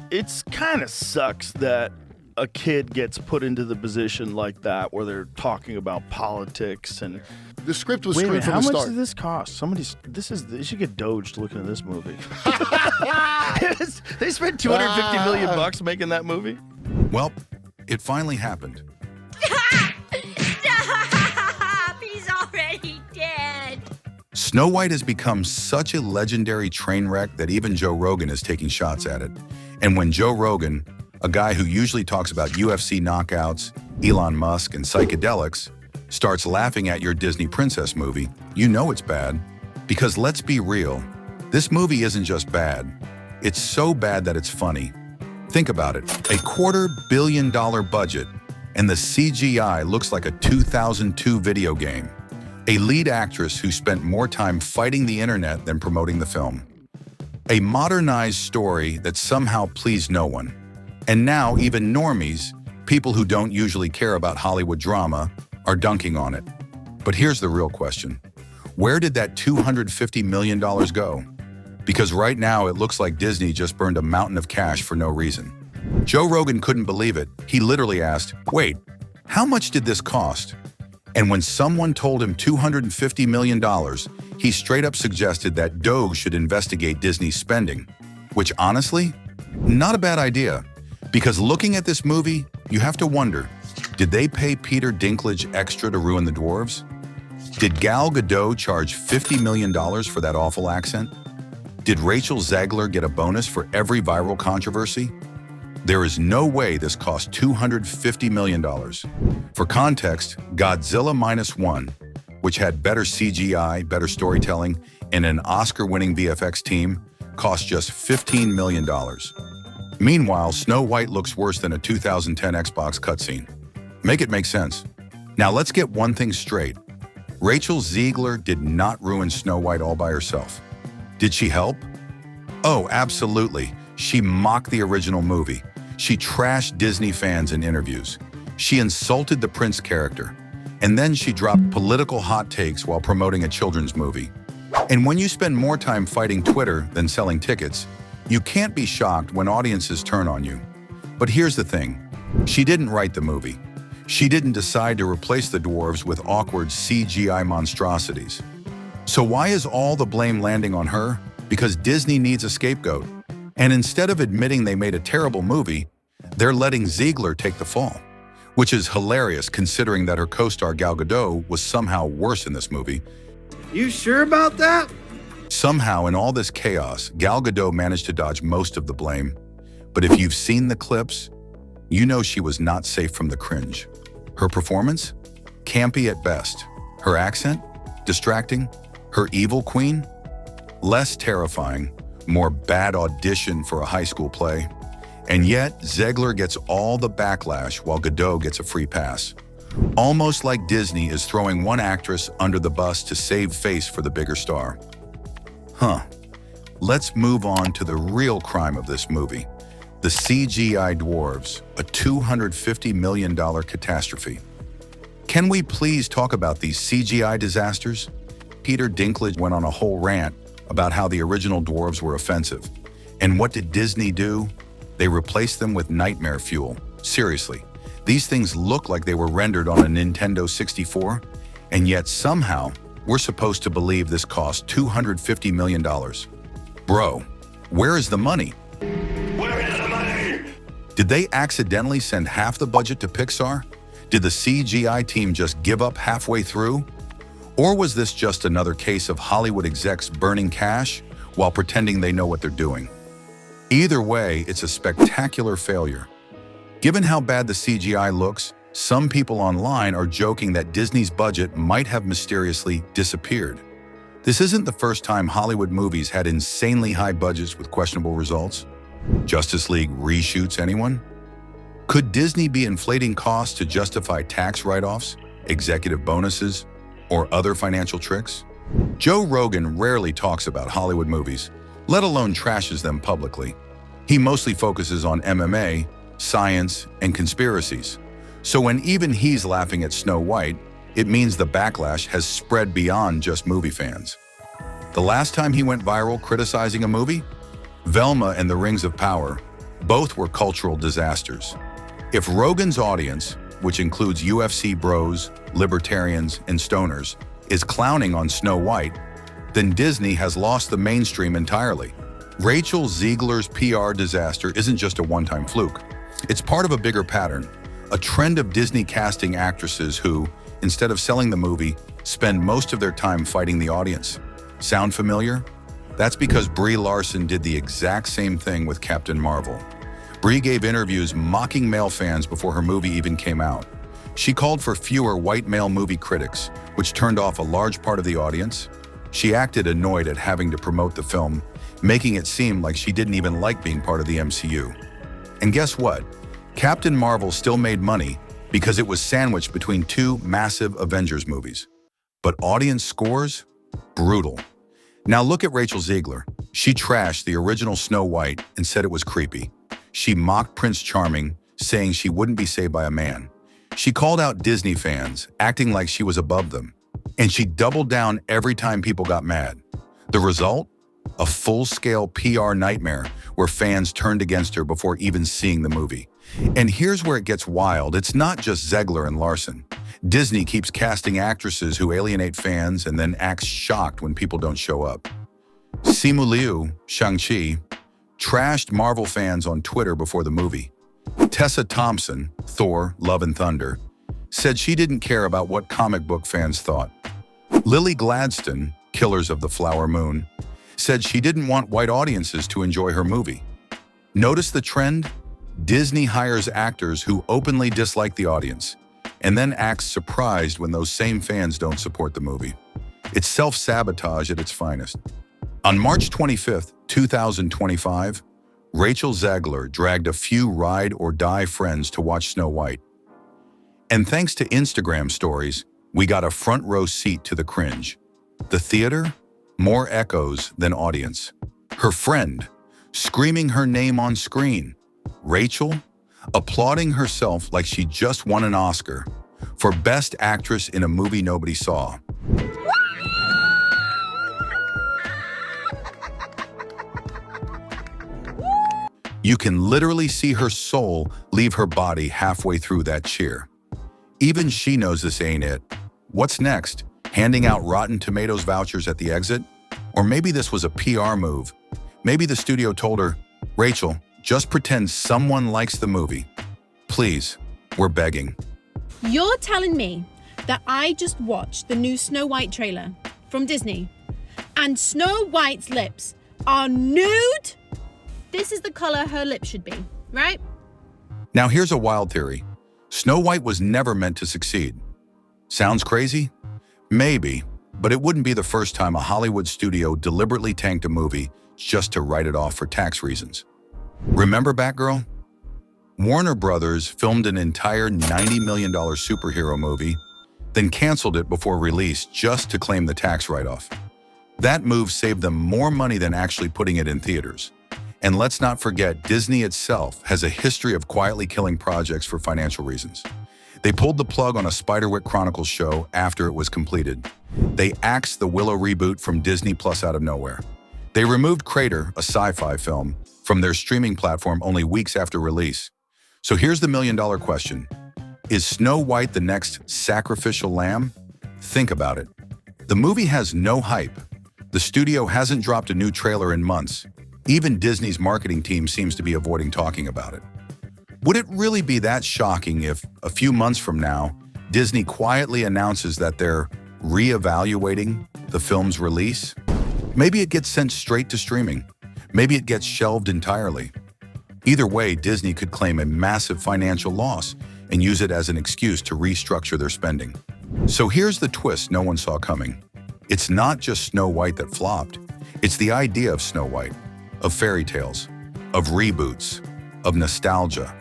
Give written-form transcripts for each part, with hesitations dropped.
It's kind of sucks that a kid gets put into the position like that where they're talking about politics and The script was wait a screwed minute, from how the much start. did this cost? They should get doged looking at this movie. They spent $250 million bucks making that movie. Well, it finally happened. Stop! He's already dead. Snow White has become such a legendary train wreck that even Joe Rogan is taking shots at it. And when Joe Rogan, a guy who usually talks about UFC knockouts, Elon Musk, and psychedelics, starts laughing at your Disney princess movie, you know it's bad. Because let's be real, this movie isn't just bad. It's so bad that it's funny. Think about it, $250 million budget, and the CGI looks like a 2002 video game. A lead actress who spent more time fighting the internet than promoting the film. A modernized story that somehow pleased no one. And now even normies, people who don't usually care about Hollywood drama, are dunking on it. But here's the real question. Where did that $250 million go? Because right now it looks like Disney just burned a mountain of cash for no reason. Joe Rogan couldn't believe it. He literally asked, wait, how much did this cost? And when someone told him $250 million, he straight up suggested that Doge should investigate Disney's spending. Which honestly, not a bad idea. Because looking at this movie, you have to wonder, did they pay Peter Dinklage extra to ruin the dwarves? Did Gal Gadot charge $50 million for that awful accent? Did Rachel Zegler get a bonus for every viral controversy? There is no way this cost $250 million. For context, Godzilla Minus One, which had better CGI, better storytelling, and an Oscar-winning VFX team, cost just $15 million. Meanwhile, Snow White looks worse than a 2010 Xbox cutscene. Make it make sense. Now let's get one thing straight. Rachel Zegler did not ruin Snow White all by herself. Did she help? Oh, absolutely. She mocked the original movie. She trashed Disney fans in interviews. She insulted the Prince character. And then she dropped political hot takes while promoting a children's movie. And when you spend more time fighting Twitter than selling tickets, you can't be shocked when audiences turn on you. But here's the thing. She didn't write the movie. She didn't decide to replace the dwarves with awkward CGI monstrosities. So why is all the blame landing on her? Because Disney needs a scapegoat. And instead of admitting they made a terrible movie, they're letting Zegler take the fall. Which is hilarious considering that her co-star Gal Gadot was somehow worse in this movie. You sure about that? Somehow in all this chaos, Gal Gadot managed to dodge most of the blame. But if you've seen the clips, you know she was not safe from the cringe. Her performance? Campy at best. Her accent? Distracting. Her evil queen? Less terrifying, more bad audition for a high school play. And yet, Zegler gets all the backlash while Gadot gets a free pass. Almost like Disney is throwing one actress under the bus to save face for the bigger star. Let's move on to the real crime of this movie. The CGI dwarves, a $250 million catastrophe. Can we please talk about these CGI disasters? Peter Dinklage went on a whole rant about how the original dwarves were offensive. And what did Disney do? They replaced them with nightmare fuel. Seriously, these things look like they were rendered on a Nintendo 64, and yet somehow we're supposed to believe this cost $250 million. Bro, where is the money? Where is the money? Did they accidentally send half the budget to Pixar? Did the CGI team just give up halfway through? Or was this just another case of Hollywood execs burning cash while pretending they know what they're doing? Either way, it's a spectacular failure. Given how bad the CGI looks, some people online are joking that Disney's budget might have mysteriously disappeared. This isn't the first time Hollywood movies had insanely high budgets with questionable results. Justice League reshoots, anyone? Could Disney be inflating costs to justify tax write-offs, executive bonuses, or other financial tricks? Joe Rogan rarely talks about Hollywood movies, let alone trashes them publicly. He mostly focuses on MMA, science, and conspiracies. So when even he's laughing at Snow White, it means the backlash has spread beyond just movie fans. The last time he went viral criticizing a movie? Velma and the Rings of Power. Both were cultural disasters. If Rogan's audience, which includes UFC bros, libertarians, and stoners, is clowning on Snow White, then Disney has lost the mainstream entirely. Rachel Zegler's PR disaster isn't just a one-time fluke. It's part of a bigger pattern, a trend of Disney casting actresses who, instead of selling the movie, spend most of their time fighting the audience. Sound familiar? That's because Brie Larson did the exact same thing with Captain Marvel. Brie gave interviews mocking male fans before her movie even came out. She called for fewer white male movie critics, which turned off a large part of the audience. She acted annoyed at having to promote the film, making it seem like she didn't even like being part of the MCU. And guess what? Captain Marvel still made money because it was sandwiched between two massive Avengers movies. But audience scores? Brutal. Now look at Rachel Zegler. She trashed the original Snow White and said it was creepy. She mocked Prince Charming, saying she wouldn't be saved by a man. She called out Disney fans, acting like she was above them. And she doubled down every time people got mad. The result? A full-scale PR nightmare where fans turned against her before even seeing the movie. And here's where it gets wild. It's not just Zegler and Larson. Disney keeps casting actresses who alienate fans and then acts shocked when people don't show up. Simu Liu, Shang-Chi, trashed Marvel fans on Twitter before the movie. Tessa Thompson, Thor, Love and Thunder, said she didn't care about what comic book fans thought. Lily Gladstone, Killers of the Flower Moon, said she didn't want white audiences to enjoy her movie. Notice the trend? Disney hires actors who openly dislike the audience, and then acts surprised when those same fans don't support the movie. It's self-sabotage at its finest. On March 25th, 2025, Rachel Zegler dragged a few ride-or-die friends to watch Snow White. And thanks to Instagram stories, we got a front-row seat to the cringe. The theater? More echoes than audience. Her friend, screaming her name on screen. Rachel, applauding herself like she just won an Oscar for Best Actress in a movie nobody saw. You can literally see her soul leave her body halfway through that cheer. Even she knows this ain't it. What's next? Handing out Rotten Tomatoes vouchers at the exit? Or maybe this was a PR move. Maybe the studio told her, Rachel, just pretend someone likes the movie. Please, we're begging. You're telling me that I just watched the new Snow White trailer from Disney and Snow White's lips are nude? This is the color her lips should be, right? Now here's a wild theory. Snow White was never meant to succeed. Sounds crazy? Maybe, but it wouldn't be the first time a Hollywood studio deliberately tanked a movie just to write it off for tax reasons. Remember Batgirl? Warner Brothers filmed an entire $90 million superhero movie, then canceled it before release just to claim the tax write-off. That move saved them more money than actually putting it in theaters. And let's not forget, Disney itself has a history of quietly killing projects for financial reasons. They pulled the plug on a Spiderwick Chronicles show after it was completed. They axed the Willow reboot from Disney Plus out of nowhere. They removed Crater, a sci-fi film, from their streaming platform only weeks after release. So here's the million-dollar question. Is Snow White the next sacrificial lamb? Think about it. The movie has no hype. The studio hasn't dropped a new trailer in months. Even Disney's marketing team seems to be avoiding talking about it. Would it really be that shocking if, a few months from now, Disney quietly announces that they're re-evaluating the film's release? Maybe it gets sent straight to streaming. Maybe it gets shelved entirely. Either way, Disney could claim a massive financial loss and use it as an excuse to restructure their spending. So here's the twist no one saw coming. It's not just Snow White that flopped. It's the idea of Snow White, of fairy tales, of reboots, of nostalgia.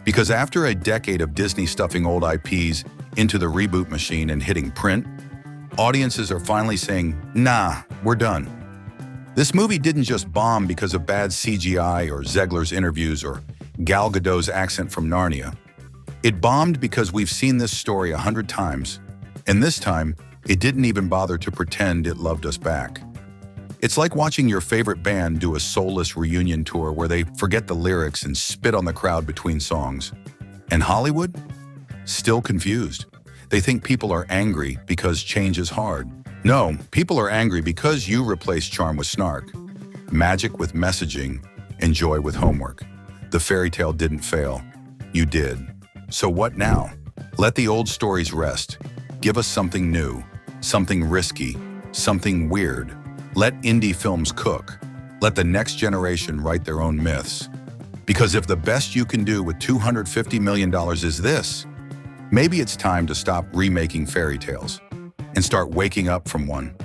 Because after a decade of Disney stuffing old IPs into the reboot machine and hitting print, audiences are finally saying, nah, we're done. This movie didn't just bomb because of bad CGI or Zegler's interviews or Gal Gadot's accent from Narnia. It bombed because we've seen this story 100 times, and this time, it didn't even bother to pretend it loved us back. It's like watching your favorite band do a soulless reunion tour where they forget the lyrics and spit on the crowd between songs. And Hollywood? Still confused. They think people are angry because change is hard. No, people are angry because you replace charm with snark, magic with messaging, and joy with homework. The fairy tale didn't fail. You did. So what now? Let the old stories rest. Give us something new, something risky, something weird. Let indie films cook. Let the next generation write their own myths. Because if the best you can do with $250 million is this, maybe it's time to stop remaking fairy tales and start waking up from one.